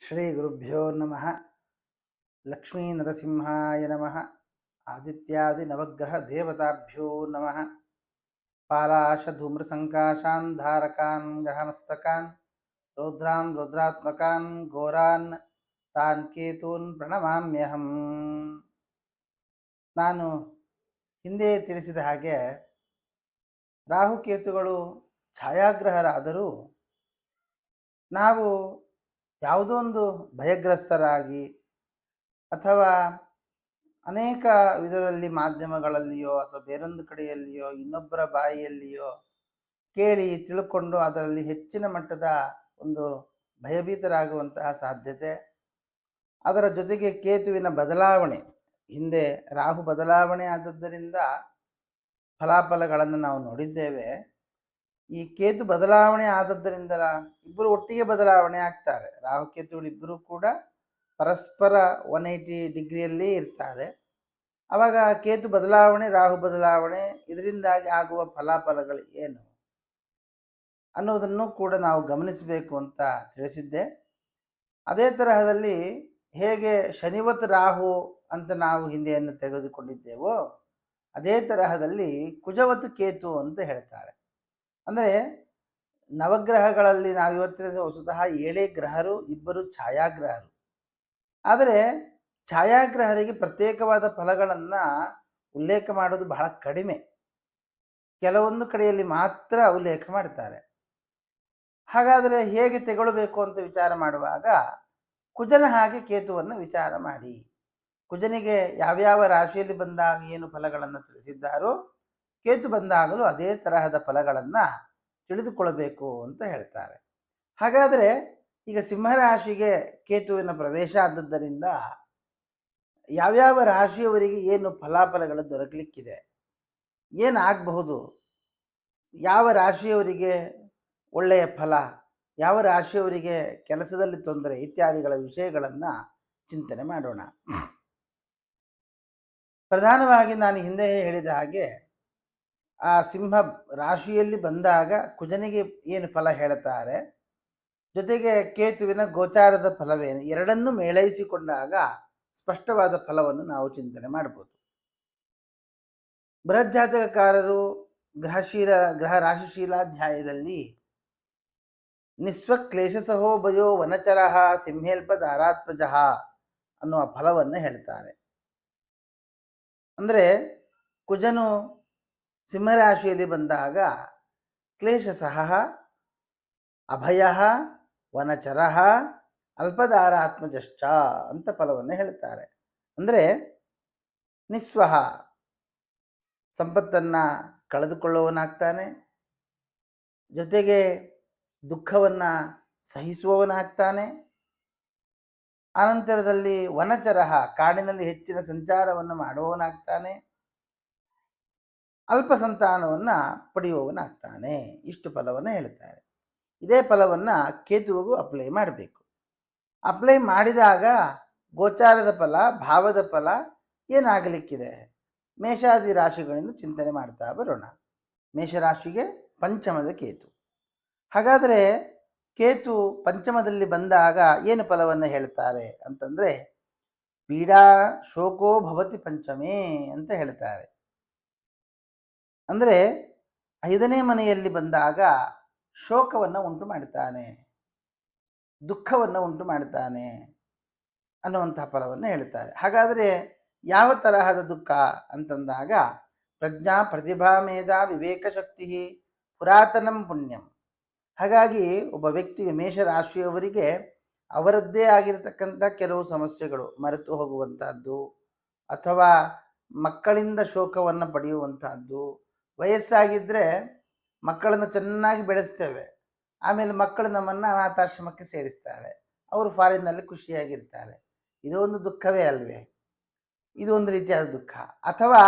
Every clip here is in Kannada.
ಶ್ರೀ ಗುರುಭ್ಯೋ ನಮಃ. ಲಕ್ಷ್ಮೀ ನರಸಿಂಹಾಯ ನಮಃ. ಆದಿತ್ಯಾದಿ ನವಗ್ರಹ ದೇವತಾಭ್ಯೋ ನಮಃ. ಪಾಲಾಶ ಧೂಮ್ರ ಸಂಕಾಶಾನ್ ಧಾರಕಾನ್ ಗ್ರಹಮಸ್ತಕಾನ್ ರೌದ್ರಾನ್ ರುದ್ರಾತ್ಮಕಾನ್ ಘೋರಾನ್ ತಾನ್ ಕೇತೂನ್ ಪ್ರಣಮಾಮ್ಯಹಂ. ನಾನು ಹಿಂದೆ ತಿಳಿಸಿದ ಹಾಗೆ ರಾಹುಕೇತುಗಳು ಛಾಯಾಗ್ರಹರಾದರೂ ನಾವು ಯಾವುದೋ ಒಂದು ಭಯಗ್ರಸ್ತರಾಗಿ ಅಥವಾ ಅನೇಕ ವಿಧದಲ್ಲಿ ಮಾಧ್ಯಮಗಳಲ್ಲಿಯೋ ಅಥವಾ ಬೇರೊಂದು ಕಡೆಯಲ್ಲಿಯೋ ಇನ್ನೊಬ್ಬರ ಬಾಯಿಯಲ್ಲಿಯೋ ಕೇಳಿ ತಿಳ್ಕೊಂಡು ಅದರಲ್ಲಿ ಹೆಚ್ಚಿನ ಮಟ್ಟದ ಒಂದು ಭಯಭೀತರಾಗುವಂತಹ ಸಾಧ್ಯತೆ, ಅದರ ಜೊತೆಗೆ ಕೇತುವಿನ ಬದಲಾವಣೆ, ಹಿಂದೆ ರಾಹು ಬದಲಾವಣೆ ಆದದ್ದರಿಂದ ಫಲಾಫಲಗಳನ್ನು ನಾವು ನೋಡಿದ್ದೇವೆ. ಈ ಕೇತು ಬದಲಾವಣೆ ಆದದ್ದರಿಂದ ಇಬ್ಬರು ಒಟ್ಟಿಗೆ ಬದಲಾವಣೆ ಆಗ್ತಾರೆ. ರಾಹುಕೇತುಗಳು ಇಬ್ಬರು ಕೂಡ ಪರಸ್ಪರ 180 ಡಿಗ್ರಿಯಲ್ಲೇ ಇರ್ತಾರೆ. ಆವಾಗ ಕೇತು ಬದಲಾವಣೆ, ರಾಹು ಬದಲಾವಣೆ, ಇದರಿಂದಾಗಿ ಆಗುವ ಫಲಾಫಲಗಳು ಏನು ಅನ್ನೋದನ್ನು ಕೂಡ ನಾವು ಗಮನಿಸಬೇಕು ಅಂತ ತಿಳಿಸಿದ್ದೆ. ಅದೇ ತರಹದಲ್ಲಿ ಹೇಗೆ ಶನಿವತ್ ರಾಹು ಅಂತ ನಾವು ಹಿಂದೆಯನ್ನು ತೆಗೆದುಕೊಂಡಿದ್ದೇವೋ ಅದೇ ತರಹದಲ್ಲಿ ಕುಜವತ್ ಕೇತು ಅಂತ ಹೇಳ್ತಾರೆ. ಅಂದರೆ ನವಗ್ರಹಗಳಲ್ಲಿ ನಾವು ಇವತ್ತಿನ ವಸ್ತುತಃ 7 ಗ್ರಹರು, ಇಬ್ಬರು ಛಾಯಾಗ್ರಹರು. ಆದರೆ ಛಾಯಾಗ್ರಹರಿಗೆ ಪ್ರತ್ಯೇಕವಾದ ಫಲಗಳನ್ನು ಉಲ್ಲೇಖ ಮಾಡೋದು ಬಹಳ ಕಡಿಮೆ. ಕೆಲವೊಂದು ಕಡೆಯಲ್ಲಿ ಮಾತ್ರ ಉಲ್ಲೇಖ ಮಾಡ್ತಾರೆ. ಹಾಗಾದರೆ ಹೇಗೆ ತೆಗೊಳ್ಬೇಕು ಅಂತ ವಿಚಾರ ಮಾಡುವಾಗ ಕುಜನ ಹಾಗೆ ಕೇತುವನ್ನು ವಿಚಾರ ಮಾಡಿ, ಕುಜನಿಗೆ ಯಾವ್ಯಾವ ರಾಶಿಯಲ್ಲಿ ಬಂದಾಗ ಏನು ಫಲಗಳನ್ನು ತಿಳಿಸಿದ್ದಾರೋ ಕೇತು ಬಂದಾಗಲೂ ಅದೇ ತರಹದ ಫಲಗಳನ್ನು ತಿಳಿದುಕೊಳ್ಳಬೇಕು ಅಂತ ಹೇಳ್ತಾರೆ. ಹಾಗಾದರೆ ಈಗ ಸಿಂಹರಾಶಿಗೆ ಕೇತುವಿನ ಪ್ರವೇಶ ಆದದ್ದರಿಂದ ಯಾವ್ಯಾವ ರಾಶಿಯವರಿಗೆ ಏನು ಫಲಾಫಲಗಳು ದೊರಕಲಿಕ್ಕಿದೆ, ಏನಾಗಬಹುದು, ಯಾವ ರಾಶಿಯವರಿಗೆ ಒಳ್ಳೆಯ ಫಲ, ಯಾವ ರಾಶಿಯವರಿಗೆ ಕೆಲಸದಲ್ಲಿ ತೊಂದರೆ ಇತ್ಯಾದಿಗಳ ವಿಷಯಗಳನ್ನು ಚಿಂತನೆ ಮಾಡೋಣ. ಪ್ರಧಾನವಾಗಿ ನಾನು ಹಿಂದೆ ಹೇಳಿದ ಹಾಗೆ ಆ ಸಿಂಹ ರಾಶಿಯಲ್ಲಿ ಬಂದಾಗ ಕುಜನಿಗೆ ಏನು ಫಲ ಹೇಳ್ತಾರೆ, ಜೊತೆಗೆ ಕೇತುವಿನ ಗೋಚಾರದ ಫಲವೇನು, ಎರಡನ್ನೂ ಮೇಳೈಸಿಕೊಂಡಾಗ ಸ್ಪಷ್ಟವಾದ ಫಲವನ್ನು ನಾವು ಚಿಂತನೆ ಮಾಡ್ಬೋದು. ಬೃಹಜ್ಜಾತಕಕಾರರು ಗ್ರಹ ರಾಶಿಶೀಲಾಧ್ಯಾಯದಲ್ಲಿ ನಿಸ್ವಕ್ಲೇಶಸಹೋ ಭಯೋ ವನಚರಃ ಸಿಂಹೇಲ್ಪದಾರಾತ್ಮಜಃ ಅನ್ನುವ ಫಲವನ್ನು ಹೇಳ್ತಾರೆ. ಅಂದರೆ ಕುಜನು ಸಿಂಹರಾಶಿಯಲ್ಲಿ ಬಂದಾಗ ಕ್ಲೇಶಸಹ, ಅಭಯ, ವನಚರ, ಅಲ್ಪದಾರಾತ್ಮಜಶ್ಚ ಅಂತ ಫಲವನ್ನು ಹೇಳ್ತಾರೆ. ಅಂದರೆ ನಿಸ್ವಹ, ಸಂಪತ್ತನ್ನು ಕಳೆದುಕೊಳ್ಳುವವನಾಗ್ತಾನೆ, ಜೊತೆಗೆ ದುಃಖವನ್ನು ಸಹಿಸುವವನಾಗ್ತಾನೆ. ಆನಂತರದಲ್ಲಿ ವನಚರ, ಕಾಡಿನಲ್ಲಿ ಹೆಚ್ಚಿನ ಸಂಚಾರವನ್ನು ಮಾಡುವವನಾಗ್ತಾನೆ, ಅಲ್ಪ ಸಂತಾನವನ್ನು ಪಡೆಯುವವನಾಗ್ತಾನೆ. ಇಷ್ಟು ಫಲವನ್ನು ಹೇಳ್ತಾರೆ. ಇದೇ ಫಲವನ್ನು ಕೇತುವಿಗೂ ಅಪ್ಲೈ ಮಾಡಬೇಕು. ಅಪ್ಲೈ ಮಾಡಿದಾಗ ಗೋಚಾರದ ಫಲ, ಭಾವದ ಫಲ ಏನಾಗಲಿಕ್ಕಿದೆ, ಮೇಷಾದಿ ರಾಶಿಗಳಿಂದ ಚಿಂತನೆ ಮಾಡ್ತಾ ಬರೋಣ. ಮೇಷರಾಶಿಗೆ ಪಂಚಮದ ಕೇತು. ಹಾಗಾದರೆ ಕೇತು ಪಂಚಮದಲ್ಲಿ ಬಂದಾಗ ಏನು ಫಲವನ್ನು ಹೇಳ್ತಾರೆ ಅಂತಂದರೆ ಪೀಡಾ ಶೋಕೋ ಭವತಿ ಪಂಚಮೇ ಅಂತ ಹೇಳ್ತಾರೆ. ಅಂದರೆ 5ನೇ ಮನೆಯಲ್ಲಿ ಬಂದಾಗ ಶೋಕವನ್ನು ಉಂಟು ಮಾಡ್ತಾನೆ, ದುಃಖವನ್ನು ಉಂಟು ಮಾಡ್ತಾನೆ ಅನ್ನುವಂತಹ ಫಲವನ್ನು ಹೇಳ್ತಾರೆ. ಹಾಗಾದರೆ ಯಾವ ತರಹದ ದುಃಖ ಅಂತಂದಾಗ ಪ್ರಜ್ಞಾ ಪ್ರತಿಭಾ ಮೇಧಾ ವಿವೇಕ ಶಕ್ತಿ ಪುರಾತನಂ ಪುಣ್ಯಂ. ಹಾಗಾಗಿ ಒಬ್ಬ ವ್ಯಕ್ತಿಗೆ, ಮೇಷರಾಶಿಯವರಿಗೆ ಅವರದ್ದೇ ಆಗಿರತಕ್ಕಂಥ ಕೆಲವು ಸಮಸ್ಯೆಗಳು ಮರೆತು ಹೋಗುವಂತಹದ್ದು, ಅಥವಾ ಮಕ್ಕಳಿಂದ ಶೋಕವನ್ನು ಪಡೆಯುವಂತಹದ್ದು. ವಯಸ್ಸಾಗಿದ್ದರೆ ಮಕ್ಕಳನ್ನು ಚೆನ್ನಾಗಿ ಬೆಳೆಸ್ತೇವೆ, ಆಮೇಲೆ ಮಕ್ಕಳು ನಮ್ಮನ್ನು ಅನಾಥಾಶ್ರಮಕ್ಕೆ ಸೇರಿಸ್ತಾರೆ, ಅವರು ಫಾರಿನ್ನಲ್ಲಿ ಖುಷಿಯಾಗಿರ್ತಾರೆ. ಇದು ಒಂದು ದುಃಖವೇ ಅಲ್ವೇ? ಇದು ಒಂದು ರೀತಿಯಾದ ದುಃಖ. ಅಥವಾ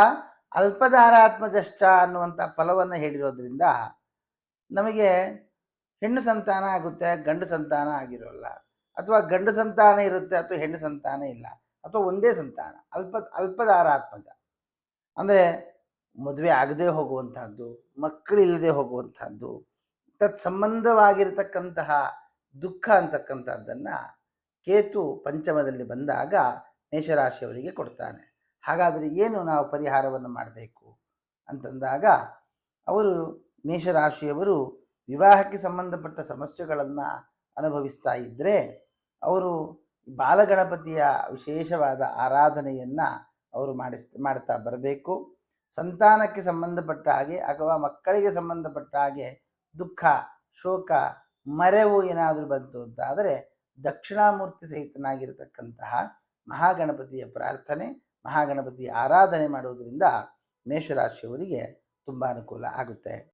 ಅಲ್ಪದಾರಾತ್ಮಜಶ್ಚ ಅನ್ನುವಂಥ ಫಲವನ್ನು ಹೇಳಿರೋದ್ರಿಂದ ನಮಗೆ ಹೆಣ್ಣು ಸಂತಾನ ಆಗುತ್ತೆ, ಗಂಡು ಸಂತಾನ ಆಗಿರೋಲ್ಲ, ಅಥವಾ ಗಂಡು ಸಂತಾನ ಇರುತ್ತೆ ಅಥವಾ ಹೆಣ್ಣು ಸಂತಾನ ಇಲ್ಲ, ಅಥವಾ ಒಂದೇ ಸಂತಾನ, ಅಲ್ಪದಾರಾತ್ಮಜ. ಅಂದರೆ ಮದುವೆ ಆಗದೆ ಹೋಗುವಂತಹದ್ದು, ಮಕ್ಕಳಿಲ್ಲದೆ ಹೋಗುವಂತಹದ್ದು, ತತ್ಸಂಬಂಧವಾಗಿರತಕ್ಕಂತಹ ದುಃಖ ಅಂತಕ್ಕಂಥದ್ದನ್ನು ಕೇತು ಪಂಚಮದಲ್ಲಿ ಬಂದಾಗ ಮೇಷರಾಶಿಯವರಿಗೆ ಕೊಡ್ತಾನೆ. ಹಾಗಾದರೆ ಏನು ನಾವು ಪರಿಹಾರವನ್ನು ಮಾಡಬೇಕು ಅಂತಂದಾಗ, ಅವರು ಮೇಷರಾಶಿಯವರು ವಿವಾಹಕ್ಕೆ ಸಂಬಂಧಪಟ್ಟ ಸಮಸ್ಯೆಗಳನ್ನು ಅನುಭವಿಸ್ತಾ ಇದ್ದರೆ ಅವರು ಬಾಲಗಣಪತಿಯ ವಿಶೇಷವಾದ ಆರಾಧನೆಯನ್ನು ಅವರು ಮಾಡ್ತಾ ಬರಬೇಕು. ಸಂತಾನಕ್ಕೆ ಸಂಬಂಧಪಟ್ಟ ಹಾಗೆ ಅಥವಾ ಮಕ್ಕಳಿಗೆ ಸಂಬಂಧಪಟ್ಟ ಹಾಗೆ ದುಃಖ, ಶೋಕ, ಮರೆವು ಏನಾದರೂ ಬಂತು ಅಂತಾದರೆ ದಕ್ಷಿಣಾಮೂರ್ತಿ ಸಹಿತನಾಗಿರತಕ್ಕಂತಹ ಮಹಾಗಣಪತಿಯ ಪ್ರಾರ್ಥನೆ, ಮಹಾಗಣಪತಿಯ ಆರಾಧನೆ ಮಾಡುವುದರಿಂದ ಮೇಷರಾಶಿಯವರಿಗೆ ತುಂಬ ಅನುಕೂಲ ಆಗುತ್ತೆ.